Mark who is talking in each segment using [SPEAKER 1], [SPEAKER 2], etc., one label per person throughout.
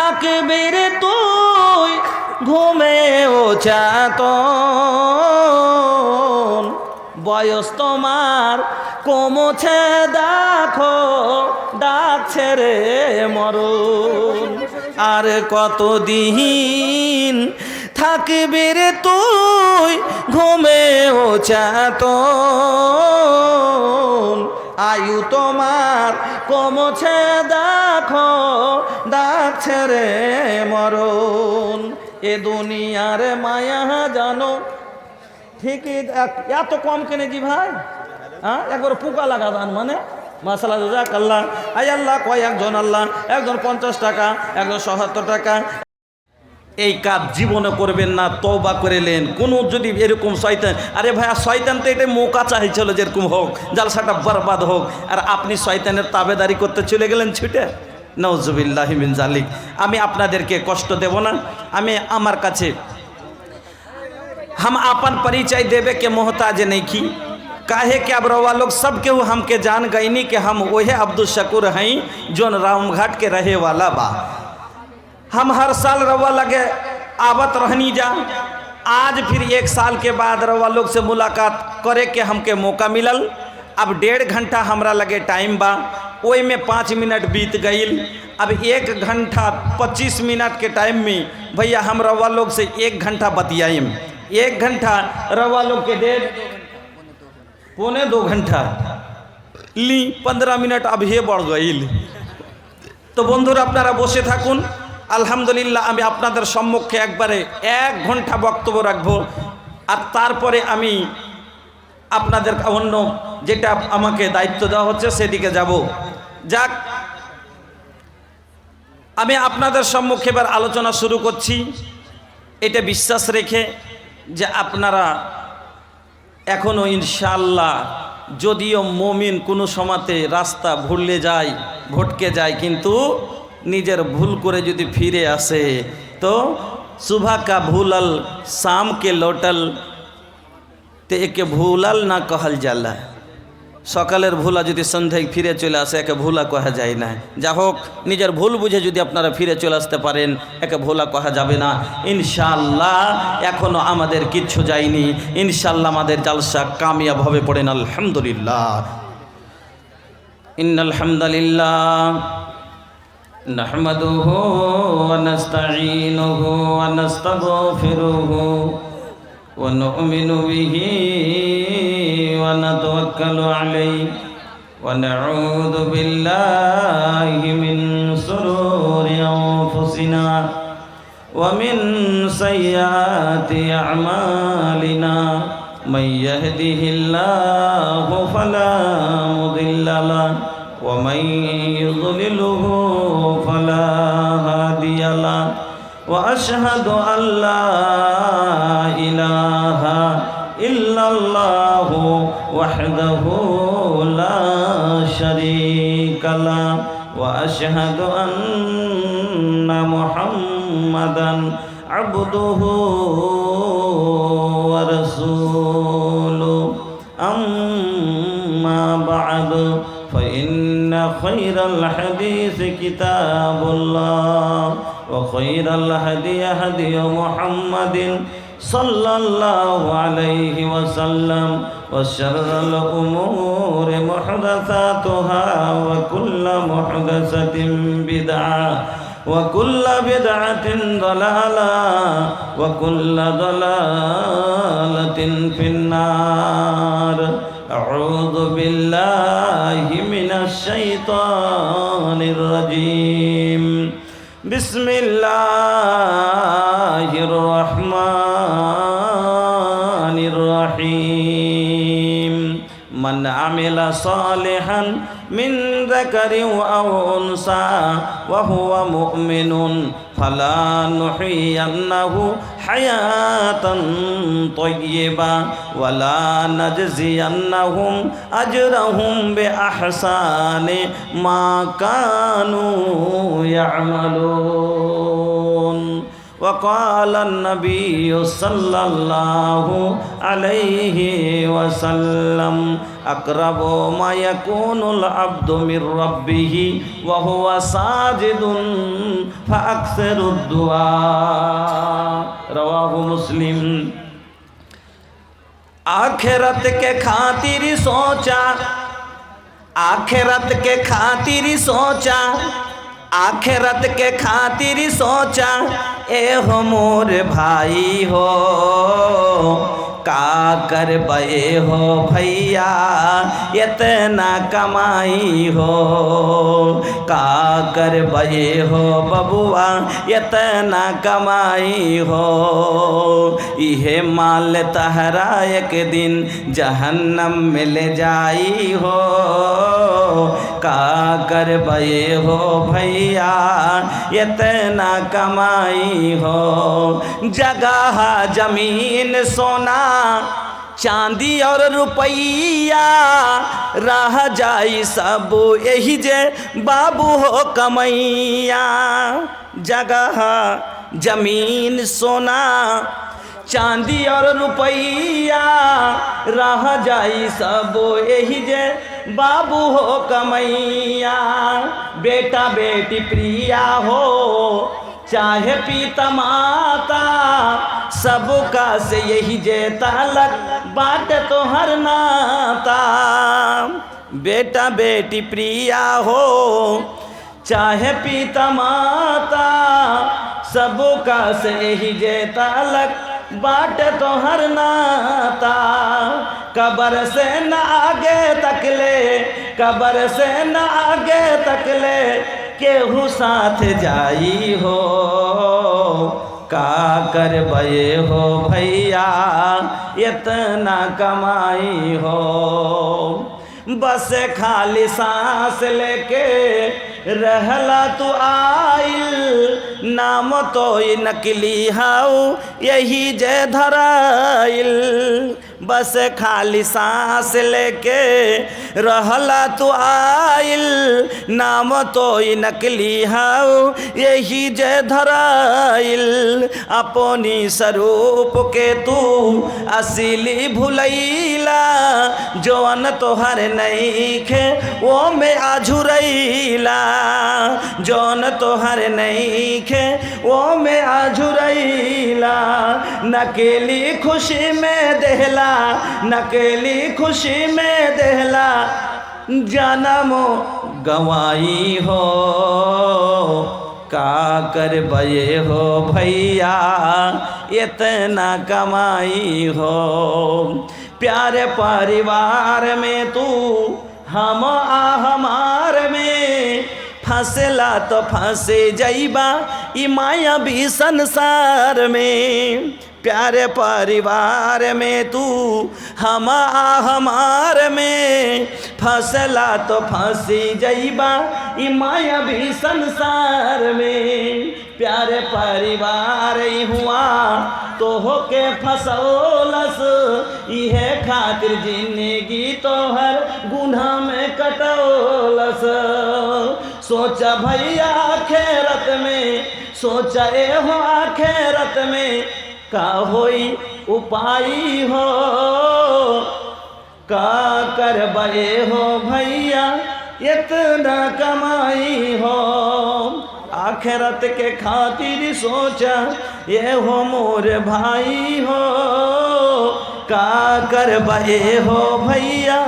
[SPEAKER 1] থাকবি রে তুই ঘুমেও চেতন, বয়স তোমার কমছে দেখো ডাকছে রে মরণ। আর কতদিন থাকবি রে তুই ঘুমেও চেতন, আয়ু তোমার কমছে দেখো ডাকছে রে মরণ। এ দুনিয়ার মায়া জানো ঠিকই এত কম কেনে জি ভাই, হ্যাঁ একবার পোকা লাগা দান মানে মাসালা জাক আল্লাহ। আই আল্লাহ কয় একজন আল্লাহ, একজন 50 টাকা, একজন 77 টাকা। এই কাজ জীবনে করবেন না, তওবা করেলেন। কোনো যদি এরকম শয়তান, আরে ভাইয়া শয়তান তো এটা মৌকা চাইছিল যেরকম হোক জালসাটা বরবাদ হোক, আর আপনি শয়তানের তাবেদারি করতে চলে গেলেন ছুটে। নাউজুবিল্লাহি মিন জালিক। আমি আপনাদেরকে কষ্ট দেব না। আমি আমার কাছে हम अपन परिचय देवे के मोहताज नहीं की, काहे कि अब रवा लोग सब केहू हमके जान गईनी कि हम वही अब्दुल शकूर हैं जो रामघाट के रहे वाला बा। हम हर साल रवा लगे आवत रहनी जा, आज फिर 1 साल के बाद रवा लोग से मुलाकात करे के हमके मौका मिलल। अब 1.5 घंटा हमरा लगे टाइम बा, ओई में 5 मिनट बीत गईल। अब 1 घंटा 25 मिनट के टाइम में भैया हम रवा लोग से 1 घंटा बतियाईम। 1 घंटा रवा लोग के डेढ़ 1.25 घंटा ली, 15 मिनट अब हे बढ़ गईल। तो बंधुरा अपनारा बसे थाकुन। আলহামদুলিল্লাহ আমি আপনাদের সম্মুখে একবারে 1 ঘন্টা বক্তব্য রাখবো, আর তারপরে আমি আপনাদের অন্য যেটা আমাকে দায়িত্ব দেওয়া হচ্ছে সেদিকে যাব। যাক, আমি আপনাদের সম্মুখে এবার আলোচনা শুরু করছি এটা বিশ্বাস রেখে যে আপনারা এখনও ইনশাআল্লাহ, যদিও মুমিন কোনো সময়তে রাস্তা ভুলে যায়, ভটকে যায়, কিন্তু নিজের ভুল করে যদি ফিরে আসে তো सुबह का भूलल शाम के लौटल तो एके भूलल ना कहल जाला। सकालेर भूला যদি সন্ধ্যায় ফিরে চলে আসে একে ভুলা কহা যায় না। যা হোক, নিজের ভুল বুঝে যদি আপনারা ফিরে চলে আসতে পারেন একে ভুলা কহা যাবে না। ইনশাআল্লাহ এখনো আমাদের কিচ্ছু যায়নি, ইনশাআল্লাহ আমাদের জালসা কামিয়াব হবে। পড়েন আলহামদুলিল্লাহ। ইন্নাল হামদুলিল্লাহ নাহমাদুহু ওয়া নাস্তাঈনুহু ওয়া নাস্তাগফিরুহু ওয়া নু'মিনু বিহি ওয়া নাতাওয়াক্কালু আলাইহি ওয়া নাউযু বিল্লাহি মিন শুরুরি আনফুসিনা ওয়া মিন সাইয়্যাতি আ'মালিনা মান ইয়াহদিহিল্লাহু ফালা মুদিল্লা লাহু ওয়া মান ইউদ্লিলহু ফালা হাদিয়া লাহু ওয়া আশহাদু আল্লা ইলাহা ইল্লাল্লাহু ওয়াহদাহু লা শারীকা লাহু ওয়া আশহাদু আন্না মুহাম্মাদান আবদুহু ওয়া রাসূলুহু আম্মা বা'দু فإن خير الحديث كتاب الله وخير الهدي هدي محمد صلى الله عليه وسلم وشر الأمور محدثاتها وكل محدثة بدعة وكل بدعة ضلالة وكل ضلالة في النار أعوذ بالله من الشيطان الرجيم بسم الله الرحمن الرحيم من عمل صالحا من ذكر أو أنثى وهو مؤمن فلنحيينه حياة طيبة ولا نجزينهم أجرهم بأحسن ما كانوا يعملون وقال النبي صلى الله عليه وسلم أقرب ما يكون العبد من ربه وهو ساجد فأكثروا الدعاء رواه मुस्लिम। आखिरत के खातिर सोचा, आखिरत के खातिर सोचा, आखिरत के खातिर सोचा, ए हो मोर भाई हो, का कर बे हो भैया इतना कमाई हो, का कर बे हो बबुआ इतना कमाई हो, इहे माल तहरा एक दिन जहन्नम में ले जाई हो, का कर बे हो भैया इतना कमाई हो। जगह जमीन सोना चांदी और रुपैया रह जाई सब यही जे बाबू हो कमैया। जगह जमीन सोना चांदी और रुपैया रह जाई सब यही जे बाबू हो कमैया। बेटा बेटी प्रिया हो चाहे पिता माता, सबका से यही जे तालक बाट तो हर नाता। बेटा बेटी प्रिया हो चाहे पिता माता, सबका से यही जे तालक बाट तो हर नाता। कबर से न आगे तकले, कबर से न आगे तकले, केहू साथ जाई हो, का कर बे हो भैया इतना कमाई हो। बस खाली सांस लेके रहला तू आइल, नाम तो नकली हाउ यही जे धराइल। बस खाली सांस लेके रहला तू आइल, नाम तो नकली हाउ यही जे धराइल। अपनी स्वरूप के तू असली भुलैला, जौन तोहर नईखे वो में आझुरैला, जौन तोहर नईखे वो में आझुरैला। नकेली खुशी में देहला, नकेली खुशी में देहला, जनमो गवाई हो, का कर बे हो भैया इतना कमाई हो। प्यारे परिवार में तू हम हमार में फंसला तो फंसे जइबा ई माया भी संसार में। प्यारे परिवार में तू हम हमार में फंसला तो फंसी जइबा ई माया भी संसार में। प्यारे परिवार हुआ तो होके फसौलस, इहे खातिर जिंदगी तोहर गुनाह में कटौलस। सोचा भैया आखिरत में, सोचा ए हो आखिरत में, का होई उपाई हो, का कर बे हो भैया इतना कमाई हो। आखिरत के खातिर सोचा ये हो मोर भाई हो, का कर बे हो भैया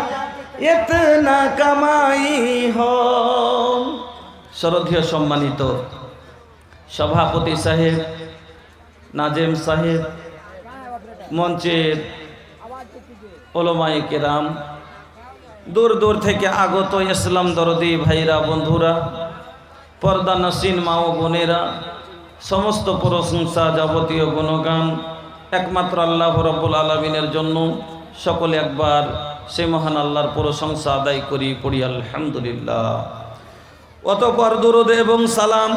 [SPEAKER 1] इतना कमाई हो। श्रद्धेय सम्मानित सभापति साहेब, नाजेम साहेब, मंचेर ओलमाए केराम, दूर दूर থেকে আগত ইসলাম দরদি ভাইরা বন্ধুরা, পর্দা নসীন মা ও বোনেরা, সমস্ত প্রশংসা যাবতীয় গুণগান একমাত্র আল্লাহ রাব্বুল আলামিনের জন্য। সকলে একবার সেই মহান আল্লাহর প্রশংসা আদায় করি, পড়ি আলহামদুলিল্লাহ। অতঃপর দুরূদ এবং সালাম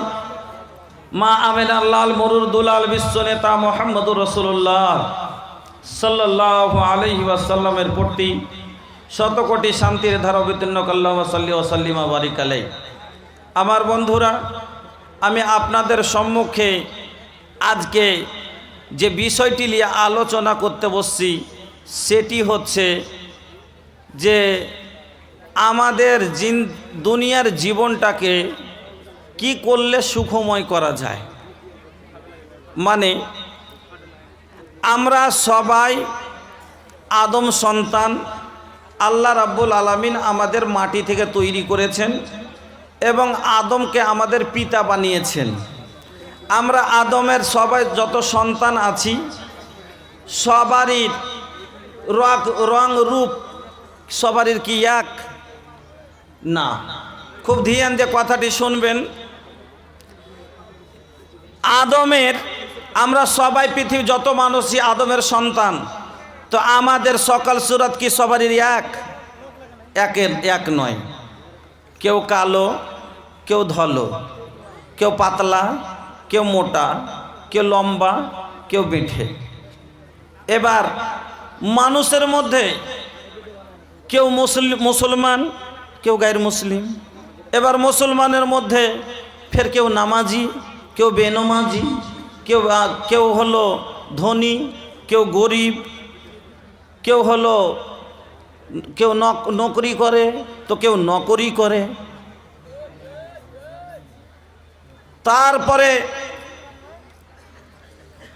[SPEAKER 1] মা আমেনা লাল মরুর দুলাল বিশ্ব নেতা মুহাম্মদুর রাসূলুল্লাহ সাল্লাল্লাহু আলাইহি ওয়াসাল্লামের প্রতি শত কোটি শান্তির ধারা অবতীর্ণ আল্লাহুম্মা সাল্লি ওয়া সাল্লিম ওয়া বারিক আলাইহি। আমার বন্ধুরা, আমি আপনাদের সম্মুখে আজকে যে বিষয়টি নিয়ে আলোচনা করতে বসছি সেটি হচ্ছে যে আমাদের দুনিয়ার জীবনটাকে কি করলে সুখময় করা যায়। মানে আমরা সবাই আদম সন্তান, আল্লাহ রাব্বুল আলামিন আমাদের মাটি থেকে তৈরি করেছেন এবং আদমকে আমাদের পিতা বানিয়েছেন। আমরা আদমের সবাই যত সন্তান আছি সবারই রং রূপ সবারই কি এক না। খুব ধ্যান দিয়ে কথাটি শুনবেন। আদমের, আমরা সবাই পৃথিবীর যত মানুষই আদমের সন্তান, তো আমাদের সকাল সুরত কি সবারই এক নয়। কেউ কালো, কেউ ধলো, কেউ পাতলা, কেউ মোটা, কেউ লম্বা, কেউ বেঁটে। এবার মানুষের মধ্যে কেউ মুসলমান, কেউ গায়ের মুসলিম। এবার মুসলমানের মধ্যে ফের কেউ নামাজি, কেউ বেনমাজি, কেউ হলো ধনী, কেউ গরিব, কেউ নকরি করে, তো কেউ নকরি করে। তারপরে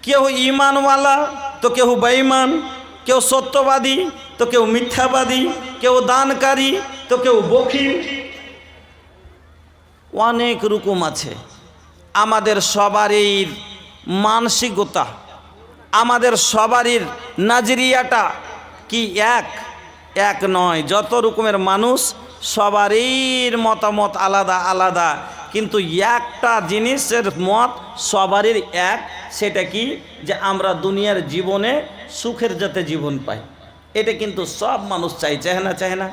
[SPEAKER 1] কেউ ঈমানওয়ালা, তো কেউ বেঈমান, কেউ সত্যবাদী, তো কেউ মিথ্যাবাদী, কেউ দানকারী, তো কেউ বখিল। অনেক রকম আছে। আমাদের সবারই মানসিকতা, আমাদের সবারই নাজরিয়াটা কি এক নয়। যত রকমের মানুষ সবারই মতামত আলাদা আলাদা, কিন্তু একটা জিনিসের মত সবারই এক। সেটা কি? যে আমরা দুনিয়ার জীবনে সুখের যাতে জীবন পাই। এটা কিন্তু সব মানুষ চায় না? চায় না?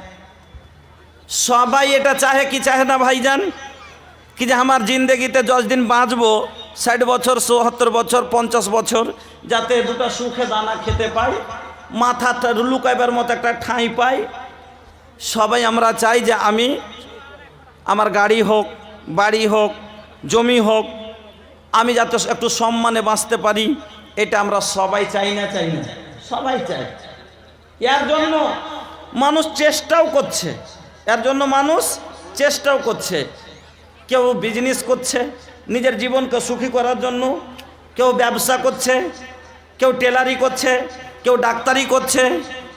[SPEAKER 1] সবাই এটা চাহে কি চাহে না ভাইজান? কি যে আমার জিন্দেগিতে 10 দিন বাঁচবো, 60 বছর, 70 বছর, 50 বছর, যাতে দুটো সুখে দানা খেতে পাই, মাথাটা লুকাইবার মতো একটা ঠাঁই পাই। সবাই আমরা চাই যে আমার গাড়ি হোক, বাড়ি হোক, জমি হোক, আমি যাতে একটু সম্মানে বাঁচতে পারি। এটা আমরা সবাই চাই না? চাই না? সবাই চাই। এর জন্য মানুষ চেষ্টাও করছে, কেউ বিজনেস করছে নিজের জীবনকে সুখী করার জন্য, কেউ ব্যবসা করছে, কেউ টেলারি করছে, কেউ ডাক্তারি করছে,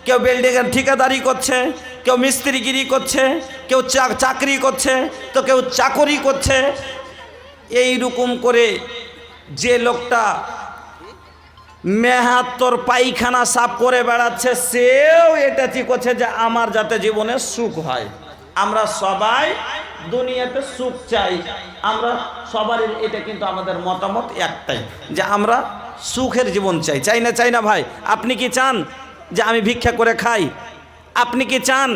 [SPEAKER 1] কেউ বিল্ডিংয়ের ঠিকাদারি করছে, কেউ মিস্ত্রিগিরি করছে, কেউ চাকরি করছে, তো কেউ চাকরি করছে। এই রকম করে যে লোকটা মেহাত্তর পায়খানা সাফ করে বেড়াচ্ছে, সেও এটা ঠিক করছে যে আমার যাতে জীবনে সুখ হয়। আমরা সবাই দুনিয়াতে সুখ চাই, আমরা সবারই এটা কিন্তু আমাদের মতামত একটাই, যে আমরা সুখের জীবন চাই। চাই না ভাই? আপনি কি চান যে আমি ভিক্ষা করে খাই? আপনি কি চান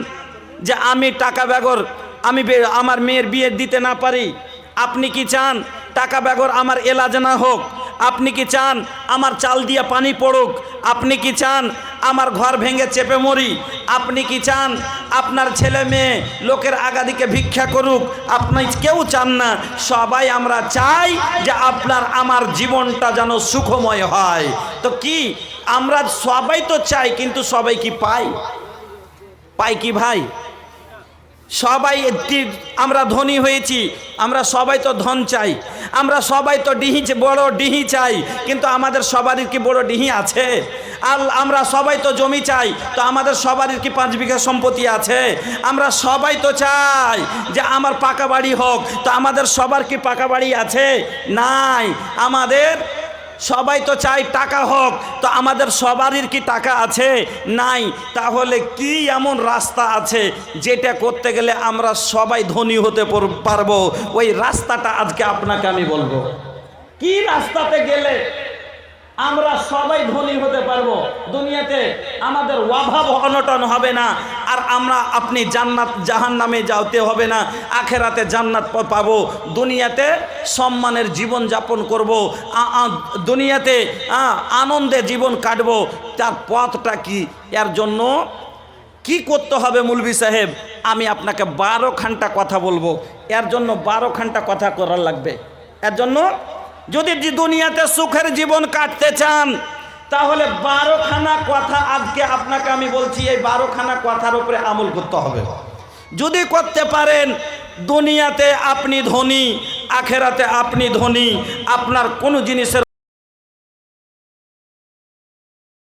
[SPEAKER 1] যে আমি টাকা বেগর আমার মেয়ের বিয়ে দিতে না পারি? আপনি কি চান টাকা বেগর আমার এলাজ না হোক? আপনি কি চান আমার চাল দিয়ে পানি পড়ুক? আপনি কি চান আমার ঘর ভেঙে চেপে মরি? আপনি কি চান আপনার ছেলে মেয়ে লোকের আগাদিকে ভিক্ষা করুক? আপনি কেউ চান না। সবাই আমরা চাই যে আমার জীবনটা যেন সুখময় হয়। তো কি আমরা সবাই তো চাই, কিন্তু সবাই কি পাই কি ভাই? সবাই আমরা ধনী হয়েছি, আমরা সবাই তো ধন চাই, আমরা সবাই তো বড় ডিহি চাই, কিন্তু আমাদের সবারই কি বড় ডিহি আছে? আর আমরা সবাই তো জমি চাই, তো আমাদের সবারই কি 5 বিঘা সম্পত্তি আছে? আমরা সবাই তো চাই যে আমার পাকা বাড়ি হোক, তো আমাদের সবার কি পাকা বাড়ি আছে? নাই। আমাদের সবাই তো চাই টাকা হোক, তো আমাদের সবারই কি টাকা আছে? নাই। তাহলে কি এমন রাস্তা আছে যেটা করতে গেলে আমরা সবাই ধনী হতে পারবো? ওই রাস্তাটা আজকে আপনাকে আমি বলবো। কি রাস্তাতে গেলে আমরা সবাই ধনী হতে পারবো? দুনিয়াতে আমাদের অভাব অনটন হবে না, আর আপনি জান্নাত জাহান্নামে যাওতে হবে না, আখেরাতে জান্নাত পাবো। দুনিয়াতে সম্মানের জীবন যাপন করব, দুনিয়াতে আনন্দে জীবন কাটবো। তার পথটা কি? এর জন্য কি করতে হবে মৌলভী সাহেব? আমি আপনাকে 12 ঘন্টা কথা বলবো। এর জন্য 12 ঘন্টা কথা করার লাগবে। এর জন্য যদি দুনিয়াতে সুখের জীবন কাটতে চান, তাহলে 12 খানা কথা আজকে আপনাকে আমি বলছি, এই 12 খানা কথার উপরে আমল করতে হবে। যদি করতে পারেন, দুনিয়াতে আপনি ধনী, আখেরাতে আপনি ধনী, আপনার কোনো জিনিসের